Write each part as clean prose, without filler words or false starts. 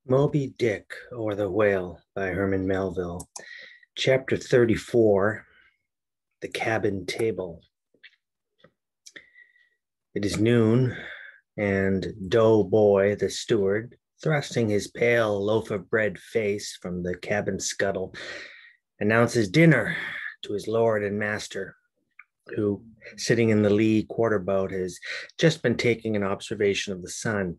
Moby-Dick, or the Whale by Herman Melville. Chapter 34, The Cabin Table. It is noon, and Dough Boy, the steward, thrusting his pale loaf of bread face from the cabin scuttle, announces dinner to his lord and master, who, sitting in the lee quarterboat, has just been taking an observation of the sun.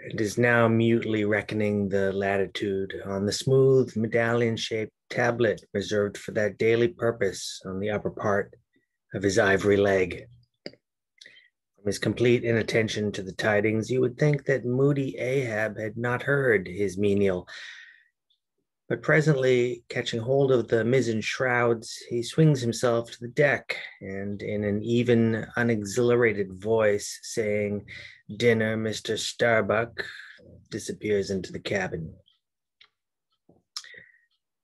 It is now mutely reckoning the latitude on the smooth medallion-shaped tablet reserved for that daily purpose on the upper part of his ivory leg. From his complete inattention to the tidings, you would think that moody Ahab had not heard his menial. But presently, catching hold of the mizzen shrouds, he swings himself to the deck and, in an even, unexhilarated voice, saying, "Dinner, Mr. Starbuck," disappears into the cabin.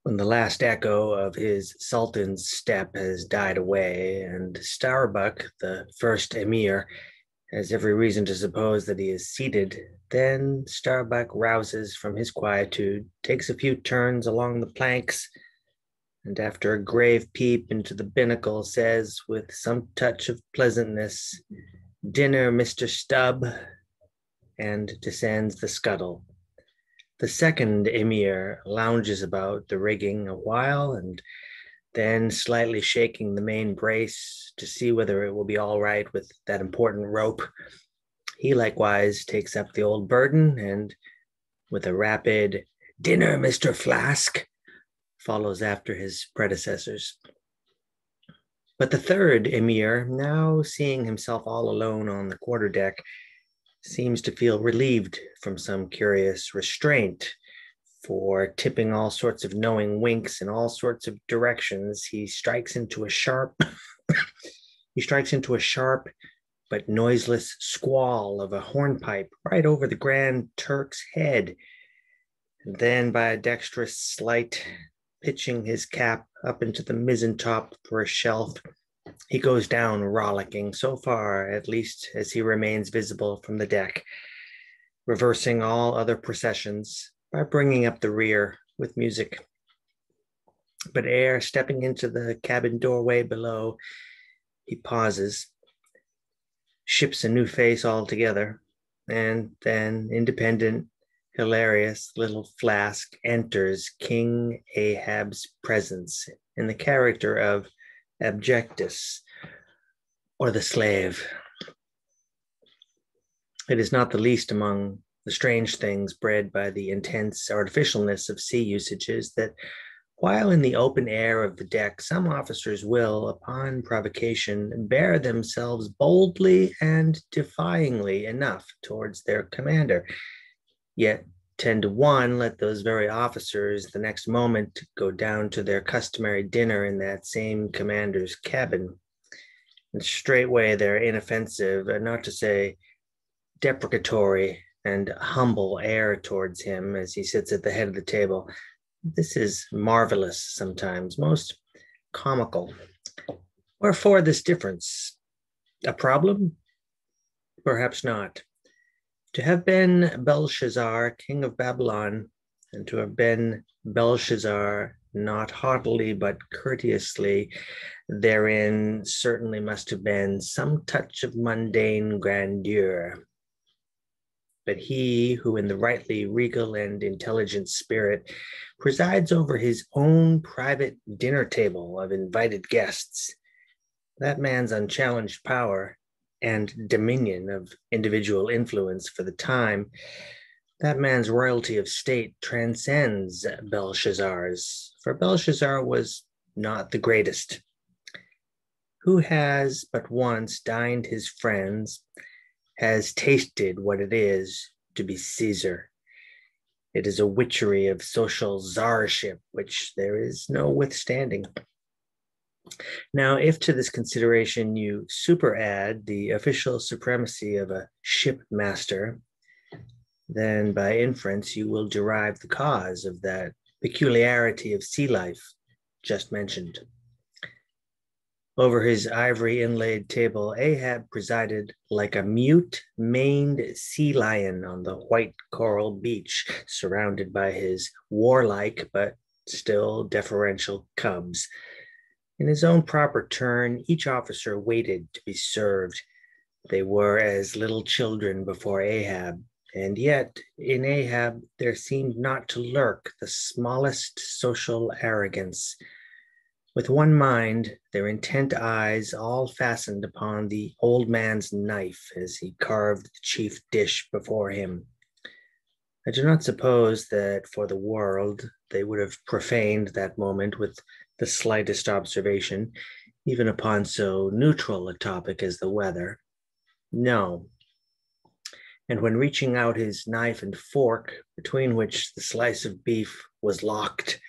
When the last echo of his sultan's step has died away, and Starbuck, the first emir, has every reason to suppose that he is seated, then Starbuck rouses from his quietude, takes a few turns along the planks, and after a grave peep into the binnacle, says with some touch of pleasantness, "Dinner, Mr. Stubb," and descends the scuttle. The second emir lounges about the rigging a while, and then, slightly shaking the main brace to see whether it will be all right with that important rope, he likewise takes up the old burden and, with a rapid "Dinner, Mr. Flask," follows after his predecessors. But the third emir, now seeing himself all alone on the quarterdeck, seems to feel relieved from some curious restraint, for, tipping all sorts of knowing winks in all sorts of directions, he strikes into a sharp but noiseless squall of a hornpipe right over the Grand Turk's head. And then, by a dexterous sleight, pitching his cap up into the mizzen top for a shelf, he goes down rollicking, so far at least as he remains visible from the deck, reversing all other processions by bringing up the rear with music. But ere stepping into the cabin doorway below, he pauses, ships a new face altogether, and then, independent, hilarious little Flask enters King Ahab's presence in the character of Abjectus, or the slave. It is not the least among the strange things bred by the intense artificialness of sea usages that, while in the open air of the deck, some officers will, upon provocation, bear themselves boldly and defyingly enough towards their commander, yet 10 to 1 let those very officers the next moment go down to their customary dinner in that same commander's cabin. And straightway their inoffensive, not to say deprecatory and humble air towards him as he sits at the head of the table. This is marvelous sometimes, most comical. Wherefore this difference? A problem? Perhaps not. To have been Belshazzar, king of Babylon, and to have been Belshazzar not haughtily but courteously, therein certainly must have been some touch of mundane grandeur. But he who, in the rightly regal and intelligent spirit, presides over his own private dinner table of invited guests, that man's unchallenged power and dominion of individual influence for the time, that man's royalty of state transcends Belshazzar's, for Belshazzar was not the greatest. Who has but once dined his friends has tasted what it is to be Caesar. It is a witchery of social czarship which there is no withstanding. Now, if to this consideration you superadd the official supremacy of a shipmaster, then by inference you will derive the cause of that peculiarity of sea life just mentioned. Over his ivory inlaid table, Ahab presided like a mute, maned sea lion on the white coral beach, surrounded by his warlike but still deferential cubs. In his own proper turn, each officer waited to be served. They were as little children before Ahab, and yet in Ahab there seemed not to lurk the smallest social arrogance. With one mind, their intent eyes all fastened upon the old man's knife as he carved the chief dish before him. I do not suppose that for the world they would have profaned that moment with the slightest observation, even upon so neutral a topic as the weather. No. And when reaching out his knife and fork, between which the slice of beef was locked,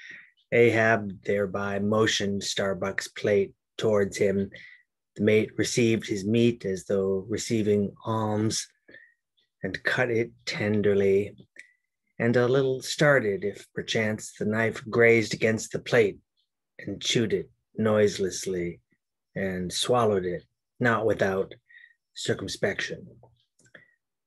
Ahab thereby motioned Starbuck's plate towards him. The mate received his meat as though receiving alms, and cut it tenderly, and a little started if perchance the knife grazed against the plate, and chewed it noiselessly, and swallowed it, not without circumspection.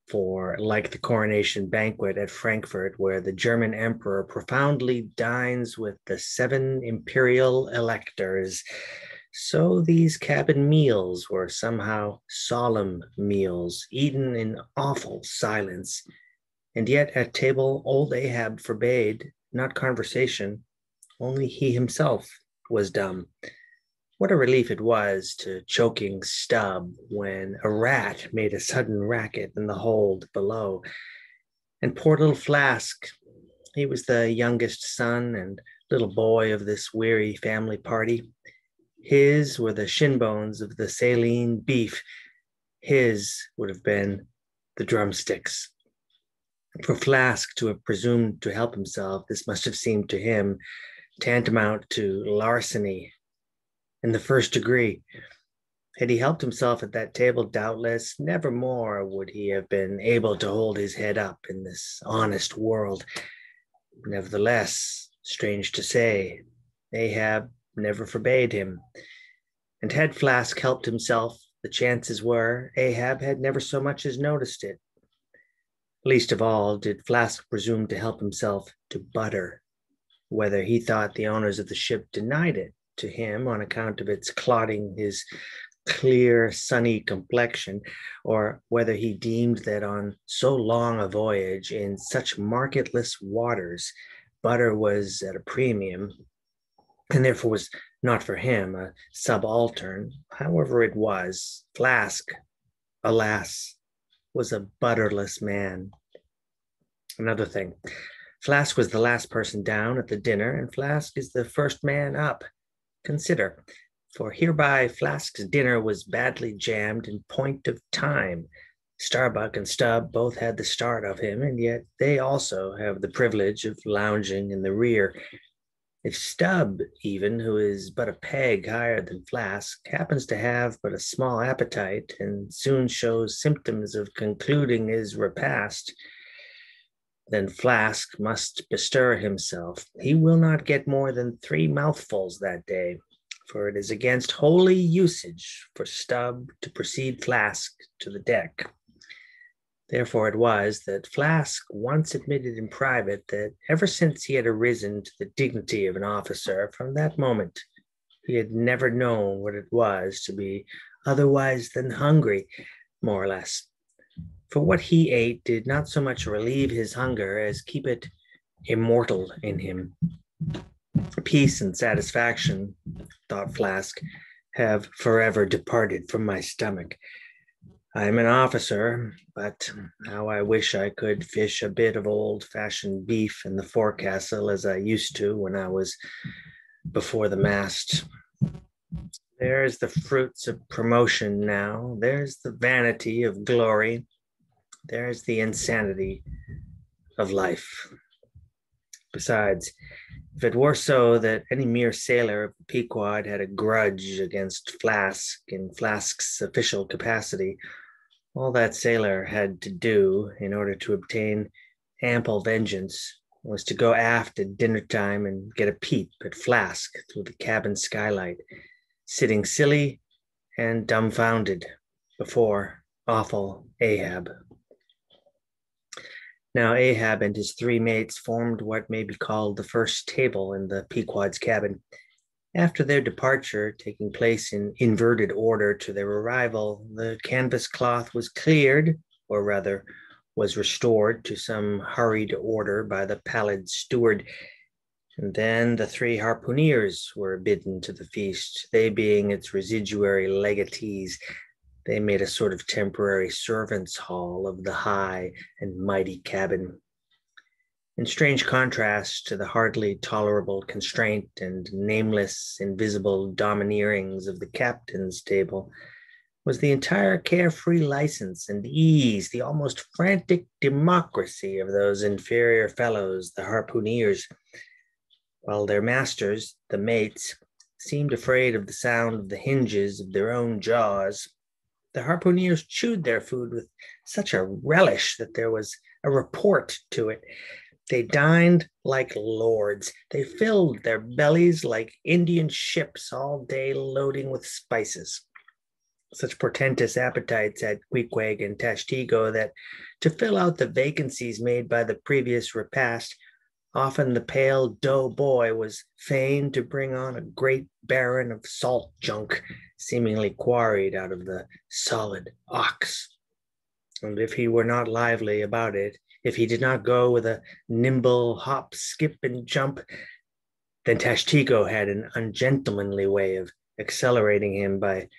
For, like the coronation banquet at Frankfurt, where the German emperor profoundly dines with the 7 imperial electors, so these cabin meals were somehow solemn meals, eaten in awful silence. And yet at table old Ahab forbade not conversation, only he himself was dumb. What a relief it was to choking Stubb when a rat made a sudden racket in the hold below. And poor little Flask, he was the youngest son and little boy of this weary family party. His were the shin bones of the saline beef. His would have been the drumsticks. For Flask to have presumed to help himself, this must have seemed to him tantamount to larceny in the first degree. Had he helped himself at that table, doubtless never more would he have been able to hold his head up in this honest world. Nevertheless, strange to say, Ahab never forbade him. And had Flask helped himself, the chances were Ahab had never so much as noticed it. Least of all did Flask presume to help himself to butter, whether he thought the owners of the ship denied it to him on account of its clotting his clear, sunny complexion, or whether he deemed that on so long a voyage in such marketless waters, butter was at a premium, and therefore was not for him a subaltern. However it was, Flask, alas, was a butterless man. Another thing, Flask was the last person down at the dinner, and Flask is the first man up. Consider, for hereby Flask's dinner was badly jammed in point of time. Starbuck and Stubb both had the start of him, and yet they also have the privilege of lounging in the rear. If Stubb, even, who is but a peg higher than Flask, happens to have but a small appetite and soon shows symptoms of concluding his repast, then Flask must bestir himself. He will not get more than 3 mouthfuls that day, for it is against holy usage for Stubb to precede Flask to the deck. Therefore it was that Flask once admitted in private that ever since he had arisen to the dignity of an officer, from that moment he had never known what it was to be otherwise than hungry, more or less. For what he ate did not so much relieve his hunger as keep it immortal in him. Peace and satisfaction, thought Flask, have forever departed from my stomach. I am an officer, but how I wish I could fish a bit of old-fashioned beef in the forecastle as I used to when I was before the mast. There's the fruits of promotion now. There's the vanity of glory. There's the insanity of life. Besides, if it were so that any mere sailor of the Pequod had a grudge against Flask in Flask's official capacity, all that sailor had to do in order to obtain ample vengeance was to go aft at dinner time and get a peep at Flask through the cabin skylight. sitting silly and dumbfounded before awful Ahab. Now, Ahab and his three mates formed what may be called the first table in the Pequod's cabin. After their departure, taking place in inverted order to their arrival, the canvas cloth was cleared, or rather, was restored to some hurried order by the pallid steward. And then the three harpooneers were bidden to the feast, they being its residuary legatees. They made a sort of temporary servants' hall of the high and mighty cabin. In strange contrast to the hardly tolerable constraint and nameless, invisible domineerings of the captain's table, was the entire carefree license and ease, the almost frantic democracy of those inferior fellows, the harpooneers, while their masters, the mates, seemed afraid of the sound of the hinges of their own jaws. The harpooneers chewed their food with such a relish that there was a report to it. They dined like lords. They filled their bellies like Indian ships all day loading with spices. Such portentous appetites had Queequeg and Tashtego that to fill out the vacancies made by the previous repast, often the pale dough boy was fain to bring on a great baron of salt junk, seemingly quarried out of the solid ox. And if he were not lively about it, if he did not go with a nimble hop, skip, and jump, then Tashtego had an ungentlemanly way of accelerating him by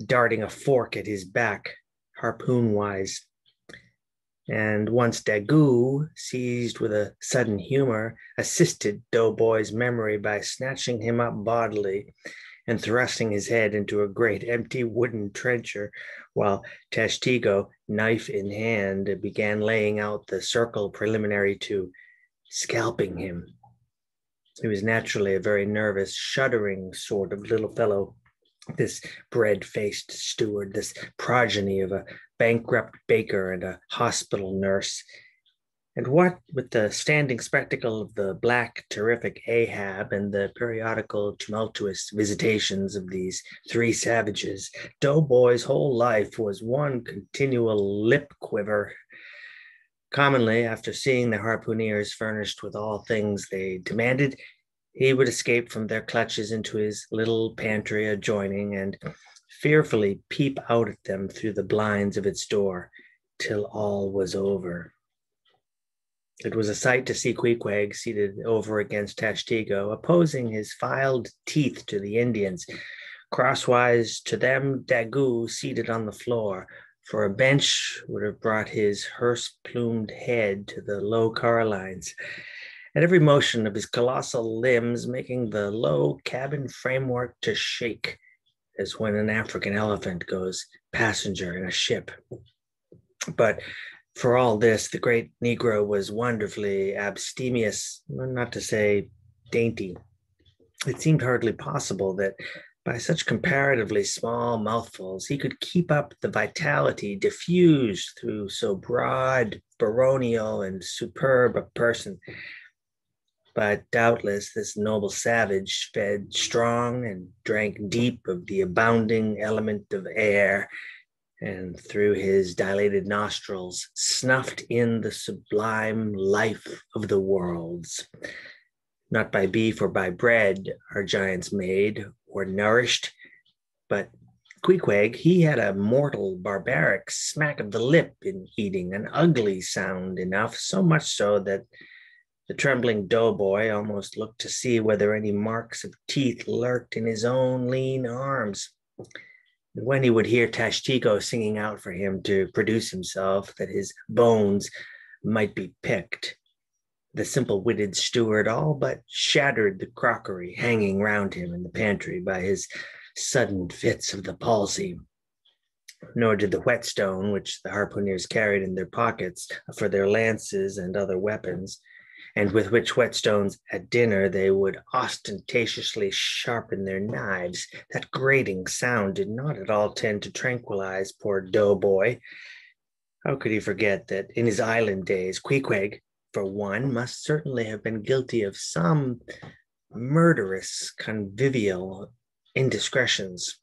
darting a fork at his back, harpoon-wise. And once Daggoo, seized with a sudden humor, assisted Doughboy's memory by snatching him up bodily and thrusting his head into a great empty wooden trencher, while Tashtego, knife in hand, began laying out the circle preliminary to scalping him. He was naturally a very nervous, shuddering sort of little fellow, this bread-faced steward, this progeny of a bankrupt baker and a hospital nurse. And what with the standing spectacle of the black, terrific Ahab and the periodical tumultuous visitations of these three savages, Doughboy's whole life was one continual lip quiver. Commonly, after seeing the harpooneers furnished with all things they demanded, he would escape from their clutches into his little pantry adjoining and fearfully peep out at them through the blinds of its door till all was over. It was a sight to see Queequeg seated over against Tashtego, opposing his filed teeth to the Indians. Crosswise to them, Daggoo seated on the floor, for a bench would have brought his hearse-plumed head to the low car lines. At every motion of his colossal limbs, making the low cabin framework to shake, as when an African elephant goes passenger in a ship. But for all this, the great Negro was wonderfully abstemious, not to say dainty. It seemed hardly possible that by such comparatively small mouthfuls, he could keep up the vitality diffused through so broad, baronial, and superb a person. But doubtless this noble savage fed strong and drank deep of the abounding element of air, and through his dilated nostrils snuffed in the sublime life of the worlds. Not by beef or by bread are giants made or nourished, but Queequeg, he had a mortal, barbaric smack of the lip in eating, an ugly sound enough, so much so that the trembling doughboy almost looked to see whether any marks of teeth lurked in his own lean arms. And when he would hear Tashtego singing out for him to produce himself, that his bones might be picked, the simple-witted steward all but shattered the crockery hanging round him in the pantry by his sudden fits of the palsy. Nor did the whetstone, which the harpooneers carried in their pockets for their lances and other weapons, and with which whetstones at dinner they would ostentatiously sharpen their knives, that grating sound did not at all tend to tranquilize poor doughboy. How could he forget that in his island days, Queequeg, for one, must certainly have been guilty of some murderous convivial indiscretions.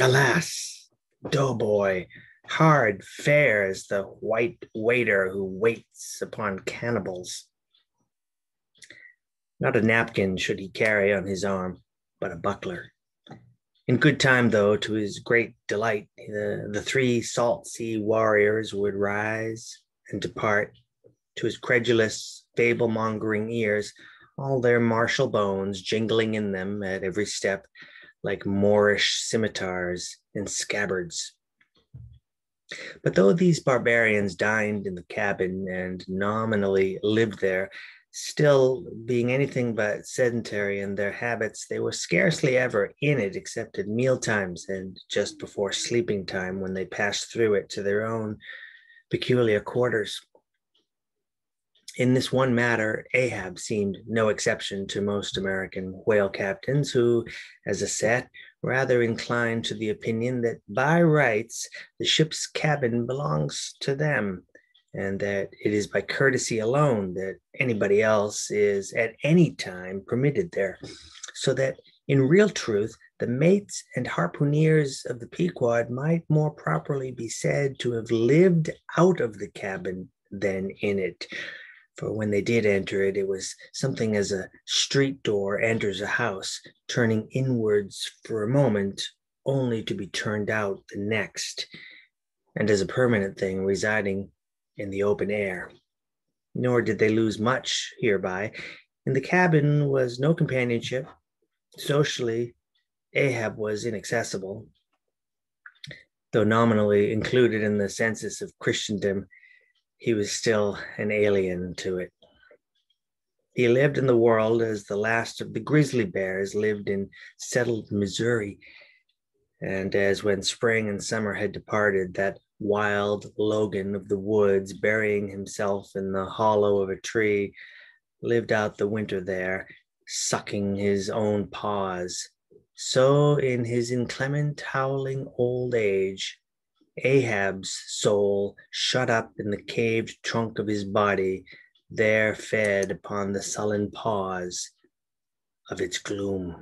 Alas, doughboy, hard fares the white waiter who waits upon cannibals. Not a napkin should he carry on his arm, but a buckler. In good time, though, to his great delight, the three salt sea warriors would rise and depart. To his credulous, fable-mongering ears, all their martial bones jingling in them at every step, like Moorish scimitars and scabbards. But though these barbarians dined in the cabin and nominally lived there, still being anything but sedentary in their habits, they were scarcely ever in it except at meal times and just before sleeping time, when they passed through it to their own peculiar quarters. In this one matter, Ahab seemed no exception to most American whale captains, who, as a set, rather inclined to the opinion that by rights the ship's cabin belongs to them, and that it is by courtesy alone that anybody else is at any time permitted there, so that in real truth the mates and harpooneers of the Pequod might more properly be said to have lived out of the cabin than in it. For when they did enter it, it was something as a street door enters a house, turning inwards for a moment, only to be turned out the next, and as a permanent thing residing in the open air. Nor did they lose much hereby. In the cabin was no companionship. Socially, Ahab was inaccessible. Though nominally included in the census of Christendom, he was still an alien to it. He lived in the world as the last of the grizzly bears lived in settled Missouri, and as when spring and summer had departed, that wild Logan of the woods, burying himself in the hollow of a tree, lived out the winter there, sucking his own paws. So in his inclement, howling old age, Ahab's soul, shut up in the caved trunk of his body, there fed upon the sullen paws of its gloom.